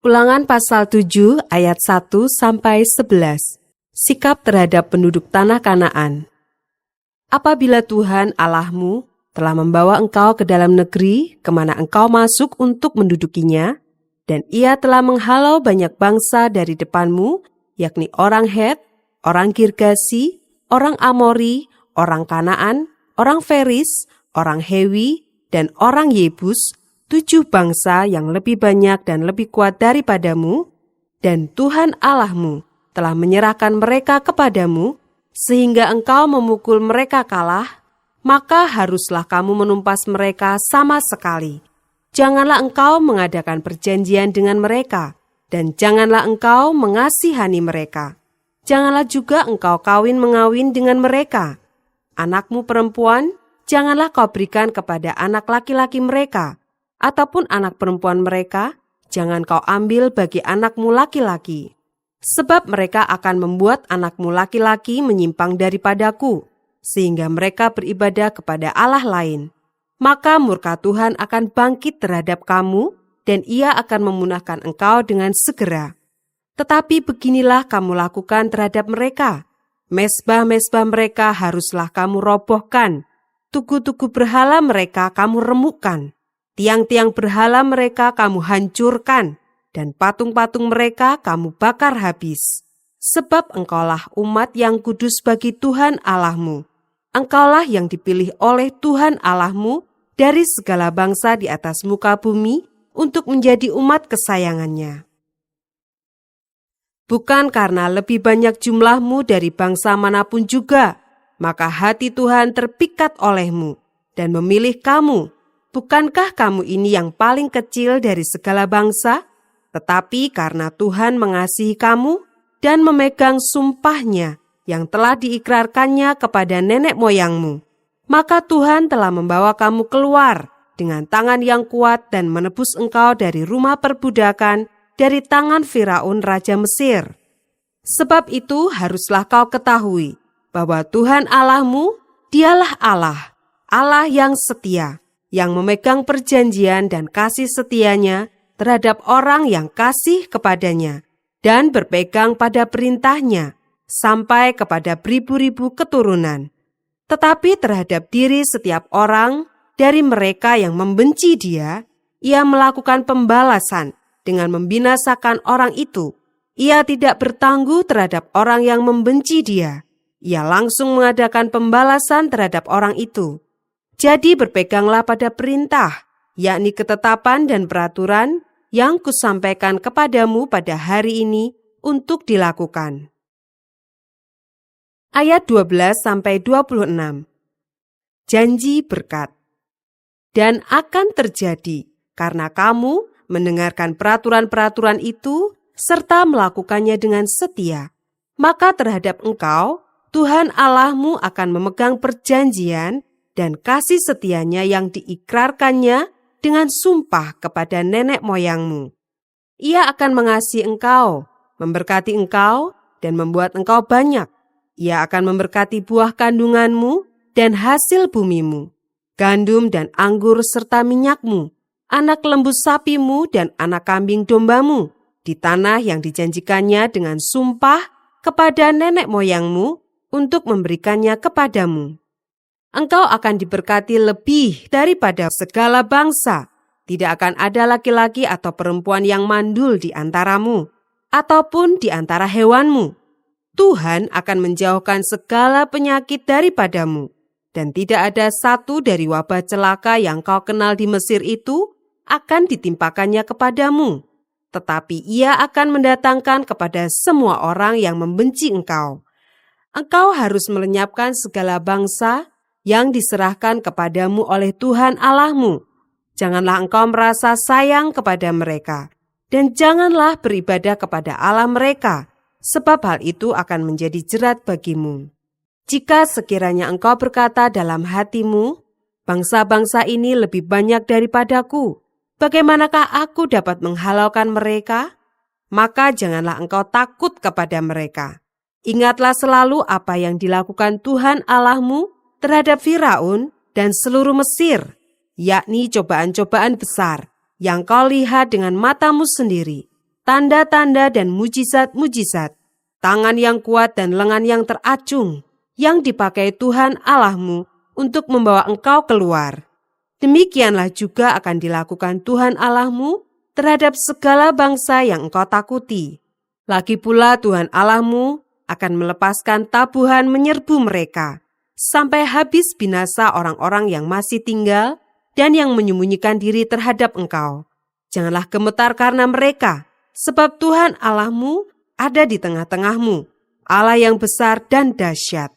Ulangan pasal 7 ayat 1-11. Sikap terhadap penduduk tanah Kanaan. Apabila Tuhan Allahmu telah membawa engkau ke dalam negeri kemana engkau masuk untuk mendudukinya, dan Ia telah menghalau banyak bangsa dari depanmu, yakni orang Het, orang Girgasi, orang Amori, orang Kanaan, orang Feris, orang Hewi, dan orang Yebus, 7 bangsa yang lebih banyak dan lebih kuat daripadamu, dan Tuhan Allahmu telah menyerahkan mereka kepadamu, sehingga engkau memukul mereka kalah, maka haruslah kamu menumpas mereka sama sekali. Janganlah engkau mengadakan perjanjian dengan mereka, dan janganlah engkau mengasihani mereka. Janganlah juga engkau kawin-mengawin dengan mereka. Anakmu perempuan, janganlah kau berikan kepada anak laki-laki mereka, ataupun anak perempuan mereka, jangan kau ambil bagi anakmu laki-laki. Sebab mereka akan membuat anakmu laki-laki menyimpang daripadaku, sehingga mereka beribadah kepada Allah lain. Maka murka Tuhan akan bangkit terhadap kamu, dan Ia akan memunahkan engkau dengan segera. Tetapi beginilah kamu lakukan terhadap mereka. Mezbah-mezbah mereka haruslah kamu robohkan. Tugu-tugu berhala mereka kamu remukkan. Tiang-tiang berhala mereka kamu hancurkan, dan patung-patung mereka kamu bakar habis. Sebab engkaulah umat yang kudus bagi Tuhan Allahmu. Engkaulah yang dipilih oleh Tuhan Allahmu dari segala bangsa di atas muka bumi untuk menjadi umat kesayangannya. Bukan karena lebih banyak jumlahmu dari bangsa manapun juga, maka hati Tuhan terpikat olehmu dan memilih kamu. Bukankah kamu ini yang paling kecil dari segala bangsa? Tetapi karena Tuhan mengasihi kamu dan memegang sumpahnya yang telah diikrarkannya kepada nenek moyangmu, maka Tuhan telah membawa kamu keluar dengan tangan yang kuat dan menebus engkau dari rumah perbudakan, dari tangan Firaun Raja Mesir. Sebab itu haruslah kau ketahui bahwa Tuhan Allahmu, Dialah Allah, Allah yang setia, yang memegang perjanjian dan kasih setianya terhadap orang yang kasih kepadanya dan berpegang pada perintahnya sampai kepada beribu-ribu keturunan. Tetapi terhadap diri setiap orang dari mereka yang membenci Dia, Ia melakukan pembalasan dengan membinasakan orang itu. Ia tidak bertangguh terhadap orang yang membenci Dia. Ia langsung mengadakan pembalasan terhadap orang itu. Jadi berpeganglah pada perintah, yakni ketetapan dan peraturan yang kusampaikan kepadamu pada hari ini untuk dilakukan. Ayat 12-26. Janji berkat. Dan akan terjadi karena kamu mendengarkan peraturan-peraturan itu serta melakukannya dengan setia, maka terhadap engkau Tuhan Allahmu akan memegang perjanjian dan kasih setianya yang diikrarkannya dengan sumpah kepada nenek moyangmu. Ia akan mengasihi engkau, memberkati engkau, dan membuat engkau banyak. Ia akan memberkati buah kandunganmu dan hasil bumimu, gandum dan anggur serta minyakmu, anak lembu sapimu dan anak kambing dombamu, di tanah yang dijanjikannya dengan sumpah kepada nenek moyangmu untuk memberikannya kepadamu. Engkau akan diberkati lebih daripada segala bangsa. Tidak akan ada laki-laki atau perempuan yang mandul di antaramu, ataupun di antara hewanmu. Tuhan akan menjauhkan segala penyakit daripadamu, dan tidak ada satu dari wabah celaka yang kau kenal di Mesir itu akan ditimpakannya kepadamu. Tetapi Ia akan mendatangkan kepada semua orang yang membenci engkau. Engkau harus melenyapkan segala bangsa yang diserahkan kepadamu oleh Tuhan Allahmu. Janganlah engkau merasa sayang kepada mereka, dan janganlah beribadah kepada Allah mereka, sebab hal itu akan menjadi jerat bagimu. Jika sekiranya engkau berkata dalam hatimu, bangsa-bangsa ini lebih banyak daripadaku, bagaimanakah aku dapat menghalaukan mereka? Maka janganlah engkau takut kepada mereka. Ingatlah selalu apa yang dilakukan Tuhan Allahmu terhadap Firaun dan seluruh Mesir, yakni cobaan-cobaan besar yang kau lihat dengan matamu sendiri. tanda-tanda dan mujizat-mujizat, tangan yang kuat dan lengan yang teracung, yang dipakai Tuhan Allahmu untuk membawa engkau keluar. Demikianlah juga akan dilakukan Tuhan Allahmu terhadap segala bangsa yang engkau takuti. Lagi pula Tuhan Allahmu akan melepaskan tabuhan menyerbu mereka, sampai habis binasa orang-orang yang masih tinggal dan yang menyembunyikan diri terhadap engkau. Janganlah gemetar karena mereka, sebab Tuhan Allahmu ada di tengah-tengahmu, Allah yang besar dan dahsyat.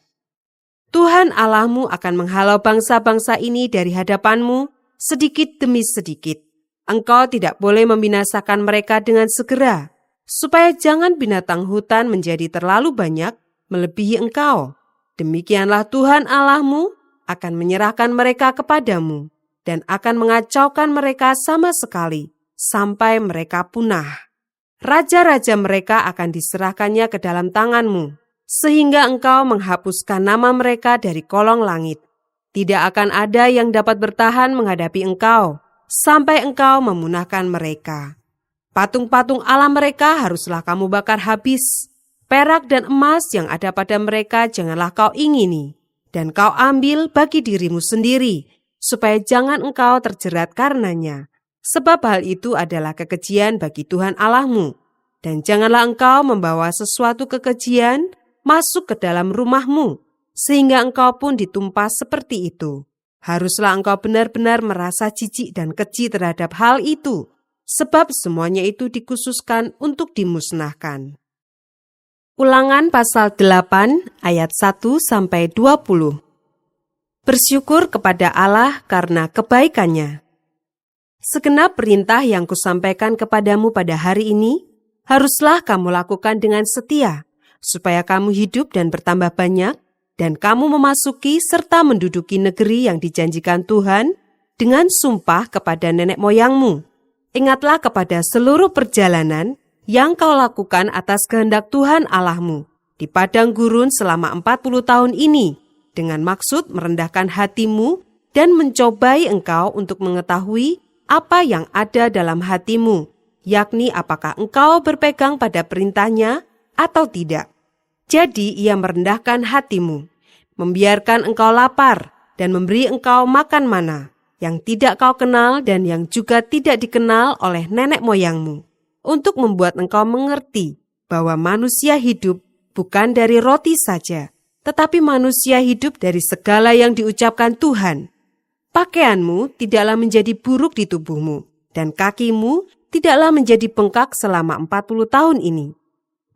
Tuhan Allahmu akan menghalau bangsa-bangsa ini dari hadapanmu sedikit demi sedikit. Engkau tidak boleh membinasakan mereka dengan segera, supaya jangan binatang hutan menjadi terlalu banyak melebihi engkau. Demikianlah Tuhan Allahmu akan menyerahkan mereka kepadamu dan akan mengacaukan mereka sama sekali sampai mereka punah. Raja-raja mereka akan diserahkannya ke dalam tanganmu, sehingga engkau menghapuskan nama mereka dari kolong langit. Tidak akan ada yang dapat bertahan menghadapi engkau, sampai engkau memunahkan mereka. Patung-patung Allah mereka haruslah kamu bakar habis. Perak dan emas yang ada pada mereka janganlah kau ingini, dan kau ambil bagi dirimu sendiri, supaya jangan engkau terjerat karenanya. Sebab hal itu adalah kekejian bagi Tuhan Allahmu. Dan janganlah engkau membawa sesuatu kekejian masuk ke dalam rumahmu, sehingga engkau pun ditumpas seperti itu. Haruslah engkau benar-benar merasa jijik dan keji terhadap hal itu, sebab semuanya itu dikhususkan untuk dimusnahkan. Ulangan pasal 8 ayat 1-20. Bersyukur kepada Allah karena kebaikannya. Segenap perintah yang kusampaikan kepadamu pada hari ini, haruslah kamu lakukan dengan setia, supaya kamu hidup dan bertambah banyak, dan kamu memasuki serta menduduki negeri yang dijanjikan Tuhan dengan sumpah kepada nenek moyangmu. Ingatlah kepada seluruh perjalanan yang kau lakukan atas kehendak Tuhan Allahmu di padang gurun selama 40 tahun ini, dengan maksud merendahkan hatimu dan mencobai engkau untuk mengetahui apa yang ada dalam hatimu, yakni apakah engkau berpegang pada perintahnya atau tidak. Jadi ia merendahkan hatimu, membiarkan engkau lapar dan memberi engkau makan mana, yang tidak kau kenal dan yang juga tidak dikenal oleh nenek moyangmu, untuk membuat engkau mengerti bahwa manusia hidup bukan dari roti saja, tetapi manusia hidup dari segala yang diucapkan Tuhan. Pakaianmu tidaklah menjadi buruk di tubuhmu, dan kakimu tidaklah menjadi bengkak selama 40 tahun ini.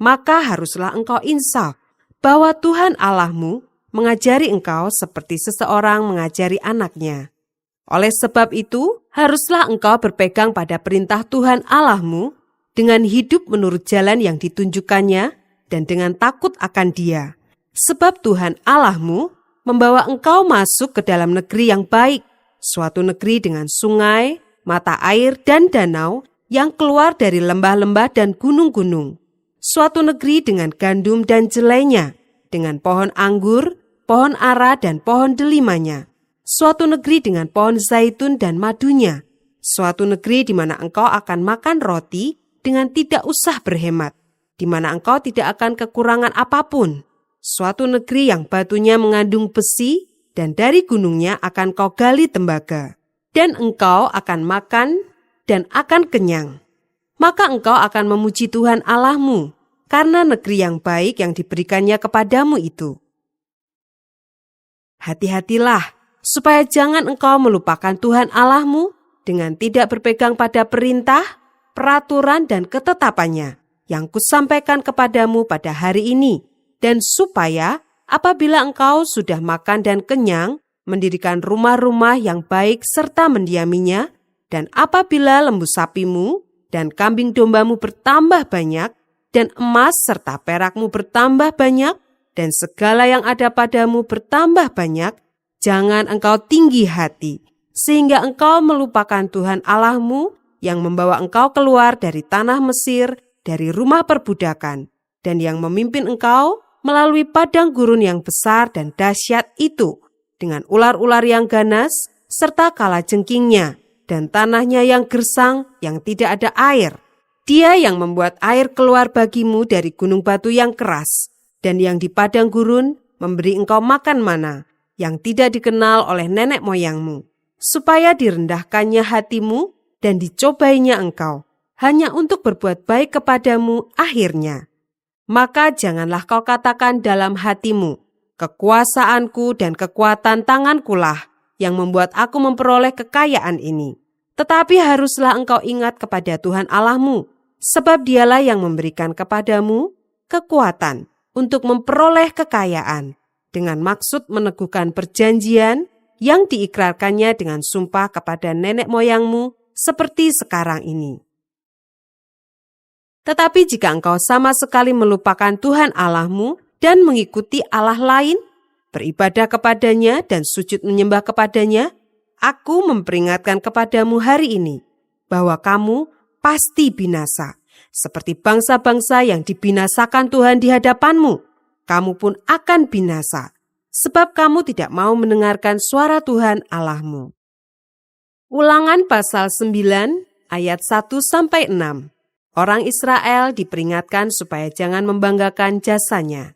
Maka haruslah engkau insaf bahwa Tuhan Allahmu mengajari engkau seperti seseorang mengajari anaknya. Oleh sebab itu, haruslah engkau berpegang pada perintah Tuhan Allahmu dengan hidup menurut jalan yang ditunjukkannya dan dengan takut akan Dia. Sebab Tuhan Allahmu membawa engkau masuk ke dalam negeri yang baik, suatu negeri dengan sungai, mata air, dan danau yang keluar dari lembah-lembah dan gunung-gunung. Suatu negeri dengan gandum dan jelainya, dengan pohon anggur, pohon ara, dan pohon delimanya. Suatu negeri dengan pohon zaitun dan madunya. Suatu negeri di mana engkau akan makan roti dengan tidak usah berhemat, di mana engkau tidak akan kekurangan apapun. Suatu negeri yang batunya mengandung besi, dan dari gunungnya akan kau gali tembaga, dan engkau akan makan dan akan kenyang. Maka engkau akan memuji Tuhan Allahmu, karena negeri yang baik yang diberikannya kepadamu itu. Hati-hatilah, supaya jangan engkau melupakan Tuhan Allahmu dengan tidak berpegang pada perintah, peraturan, dan ketetapannya yang kusampaikan kepadamu pada hari ini, dan supaya apabila engkau sudah makan dan kenyang, mendirikan rumah-rumah yang baik serta mendiaminya, dan apabila lembu sapimu dan kambing dombamu bertambah banyak, dan emas serta perakmu bertambah banyak, dan segala yang ada padamu bertambah banyak, jangan engkau tinggi hati, sehingga engkau melupakan Tuhan Allahmu yang membawa engkau keluar dari tanah Mesir, dari rumah perbudakan, dan yang memimpin engkau melalui padang gurun yang besar dan dahsyat itu, dengan ular-ular yang ganas, serta kalajengkingnya, dan tanahnya yang gersang yang tidak ada air. Dia yang membuat air keluar bagimu dari gunung batu yang keras, dan yang di padang gurun memberi engkau makan mana yang tidak dikenal oleh nenek moyangmu, supaya direndahkannya hatimu dan dicobainya engkau, hanya untuk berbuat baik kepadamu akhirnya. Maka janganlah kau katakan dalam hatimu, kekuasaanku dan kekuatan tangankulah yang membuat aku memperoleh kekayaan ini. Tetapi haruslah engkau ingat kepada Tuhan Allahmu, sebab Dialah yang memberikan kepadamu kekuatan untuk memperoleh kekayaan, dengan maksud meneguhkan perjanjian yang diikrarkannya dengan sumpah kepada nenek moyangmu seperti sekarang ini. Tetapi jika engkau sama sekali melupakan Tuhan Allahmu dan mengikuti Allah lain, beribadah kepadanya dan sujud menyembah kepadanya, aku memperingatkan kepadamu hari ini bahwa kamu pasti binasa. Seperti bangsa-bangsa yang dibinasakan Tuhan di hadapanmu, kamu pun akan binasa, sebab kamu tidak mau mendengarkan suara Tuhan Allahmu. Ulangan pasal 9 ayat 1-6. Orang Israel diperingatkan supaya jangan membanggakan jasanya.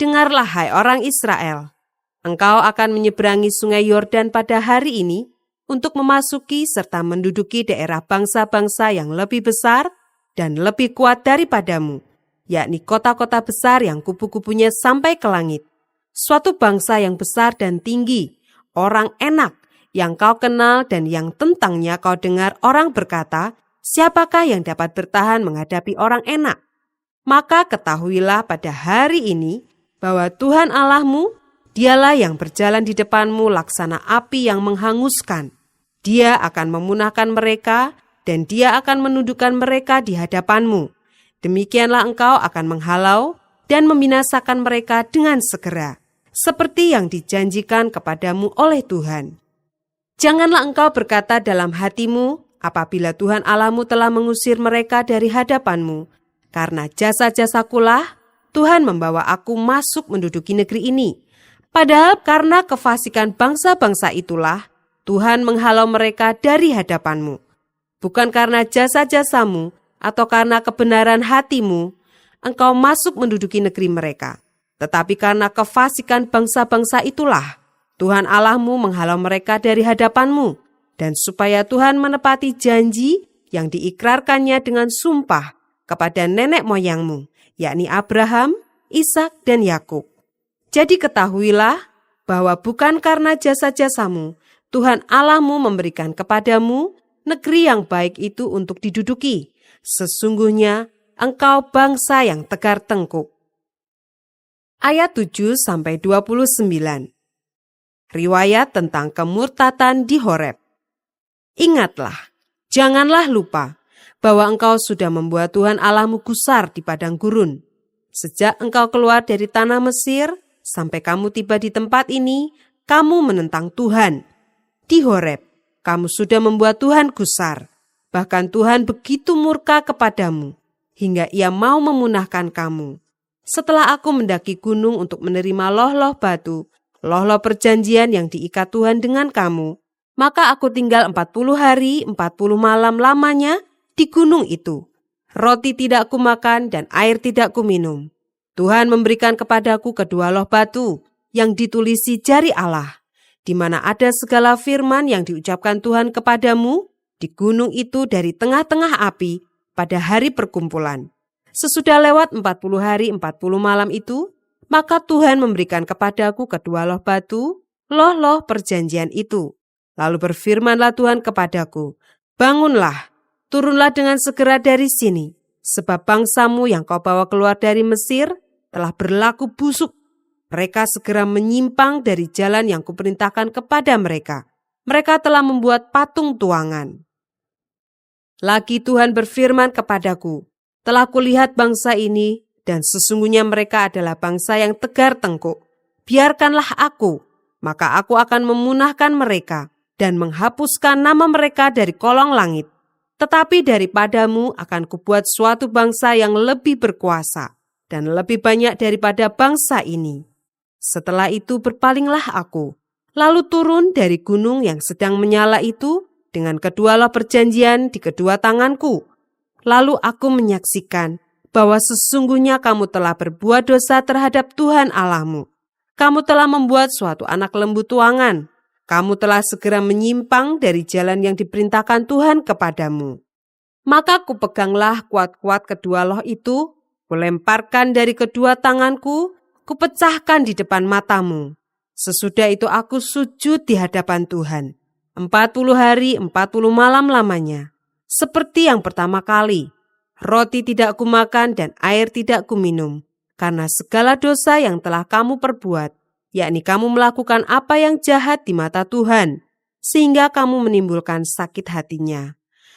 Dengarlah hai orang Israel, engkau akan menyeberangi sungai Yordan pada hari ini untuk memasuki serta menduduki daerah bangsa-bangsa yang lebih besar dan lebih kuat daripadamu, yakni kota-kota besar yang kupu-kupunya sampai ke langit. Suatu bangsa yang besar dan tinggi, orang enak yang kau kenal dan yang tentangnya kau dengar orang berkata, siapakah yang dapat bertahan menghadapi orang enak? Maka ketahuilah pada hari ini bahwa Tuhan Allahmu, Dialah yang berjalan di depanmu laksana api yang menghanguskan. Dia akan memunahkan mereka dan Dia akan menundukkan mereka di hadapanmu. Demikianlah engkau akan menghalau dan membinasakan mereka dengan segera, seperti yang dijanjikan kepadamu oleh Tuhan. Janganlah engkau berkata dalam hatimu, apabila Tuhan Allahmu telah mengusir mereka dari hadapanmu, karena jasa-jasakulah Tuhan membawa aku masuk menduduki negeri ini. Padahal karena kefasikan bangsa-bangsa itulah Tuhan menghalau mereka dari hadapanmu. Bukan karena jasa-jasamu atau karena kebenaran hatimu, engkau masuk menduduki negeri mereka. Tetapi karena kefasikan bangsa-bangsa itulah Tuhan Allahmu menghalau mereka dari hadapanmu. Dan supaya Tuhan menepati janji yang diikrarkannya dengan sumpah kepada nenek moyangmu, yakni Abraham, Ishak, dan Yakub. Jadi ketahuilah bahwa bukan karena jasa-jasamu, Tuhan Allahmu memberikan kepadamu negeri yang baik itu untuk diduduki. Sesungguhnya engkau bangsa yang tegar tengkuk. Ayat 7-29. Riwayat tentang kemurtatan di Horeb. Ingatlah, janganlah lupa bahwa engkau sudah membuat Tuhan Allahmu gusar di padang gurun. Sejak engkau keluar dari tanah Mesir, sampai kamu tiba di tempat ini, kamu menentang Tuhan. Di Horeb, kamu sudah membuat Tuhan gusar. Bahkan Tuhan begitu murka kepadamu, hingga Ia mau memunahkan kamu. Setelah aku mendaki gunung untuk menerima loh-loh batu, loh-loh perjanjian yang diikat Tuhan dengan kamu, maka aku tinggal 40 hari, 40 malam lamanya di gunung itu. Roti tidak kumakan dan air tidak kuminum. Tuhan memberikan kepadaku kedua loh batu yang ditulisi jari Allah, di mana ada segala firman yang diucapkan Tuhan kepadamu di gunung itu dari tengah-tengah api pada hari perkumpulan. Sesudah lewat 40 hari 40 malam itu, maka Tuhan memberikan kepadaku kedua loh batu, loh-loh perjanjian itu. Lalu berfirmanlah Tuhan kepadaku, bangunlah, turunlah dengan segera dari sini, sebab bangsamu yang kau bawa keluar dari Mesir telah berlaku busuk. Mereka segera menyimpang dari jalan yang kuperintahkan kepada mereka. Mereka telah membuat patung tuangan. Lagi Tuhan berfirman kepadaku, telah kulihat bangsa ini, dan sesungguhnya mereka adalah bangsa yang tegar tengkuk. Biarkanlah aku, maka aku akan memunahkan mereka, dan menghapuskan nama mereka dari kolong langit. Tetapi daripadamu akan kubuat suatu bangsa yang lebih berkuasa, dan lebih banyak daripada bangsa ini. Setelah itu berpalinglah aku, lalu turun dari gunung yang sedang menyala itu dengan kedua loh perjanjian di kedua tanganku. Lalu aku menyaksikan bahwa sesungguhnya kamu telah berbuat dosa terhadap Tuhan Allahmu. Kamu telah membuat suatu anak lembu tuangan. Kamu telah segera menyimpang dari jalan yang diperintahkan Tuhan kepadamu. Maka kupeganglah kuat-kuat kedua loh itu, kulemparkan dari kedua tanganku, kupecahkan di depan matamu. Sesudah itu aku sujud di hadapan Tuhan. 40 hari 40 malam lamanya. Seperti yang pertama kali, roti tidak kumakan dan air tidak kuminum. Karena segala dosa yang telah kamu perbuat, yakni kamu melakukan apa yang jahat di mata Tuhan, sehingga kamu menimbulkan sakit hatinya.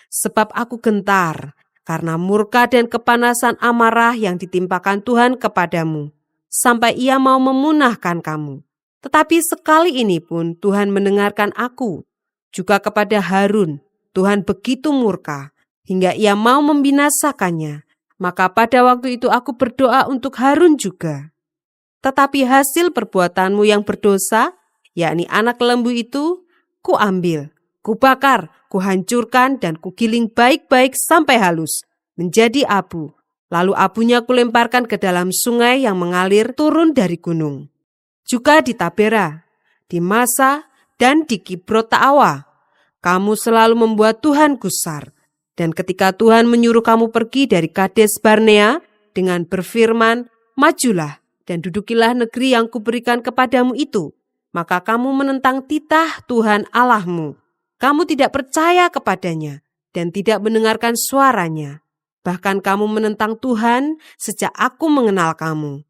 Sebab aku gentar, karena murka dan kepanasan amarah yang ditimpakan Tuhan kepadamu, sampai ia mau memunahkan kamu. Tetapi sekali ini pun Tuhan mendengarkan aku. Juga kepada Harun, Tuhan begitu murka, hingga ia mau membinasakannya. Maka pada waktu itu aku berdoa untuk Harun juga. Tetapi hasil perbuatanmu yang berdosa, yakni anak lembu itu, kuambil, kubakar, kuhancurkan dan kugiling baik-baik sampai halus, menjadi abu. Lalu abunya kulemparkan ke dalam sungai yang mengalir turun dari gunung. Juga di Tabera, di Masa, dan di Kibrot Taawa, kamu selalu membuat Tuhan gusar. Dan ketika Tuhan menyuruh kamu pergi dari Kades Barnea dengan berfirman, majulah dan dudukilah negeri yang kuberikan kepadamu itu, maka kamu menentang titah Tuhan Allahmu. Kamu tidak percaya kepadanya dan tidak mendengarkan suaranya. Bahkan kamu menentang Tuhan sejak aku mengenal kamu.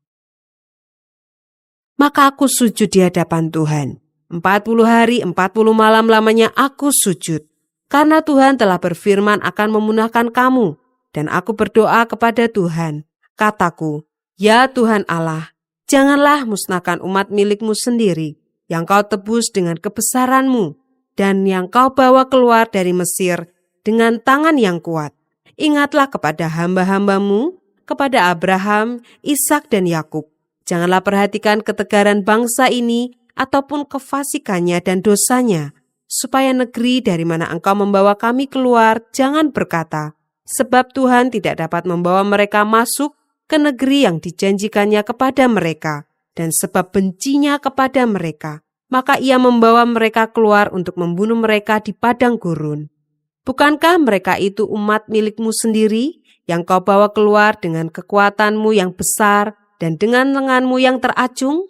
Maka aku sujud di hadapan Tuhan. 40 hari 40 malam lamanya aku sujud. Karena Tuhan telah berfirman akan memunahkan kamu. Dan aku berdoa kepada Tuhan. Kataku, ya Tuhan Allah, janganlah musnahkan umat milikmu sendiri, yang kau tebus dengan kebesaranmu, dan yang kau bawa keluar dari Mesir dengan tangan yang kuat. Ingatlah kepada hamba-hambamu, kepada Abraham, Ishak dan Yakub. Janganlah perhatikan ketegaran bangsa ini ataupun kefasikannya dan dosanya, supaya negeri dari mana engkau membawa kami keluar jangan berkata, sebab Tuhan tidak dapat membawa mereka masuk ke negeri yang dijanjikannya kepada mereka, dan sebab bencinya kepada mereka, maka ia membawa mereka keluar untuk membunuh mereka di padang gurun. Bukankah mereka itu umat milikmu sendiri, yang kau bawa keluar dengan kekuatanmu yang besar dan dengan lenganmu yang teracung?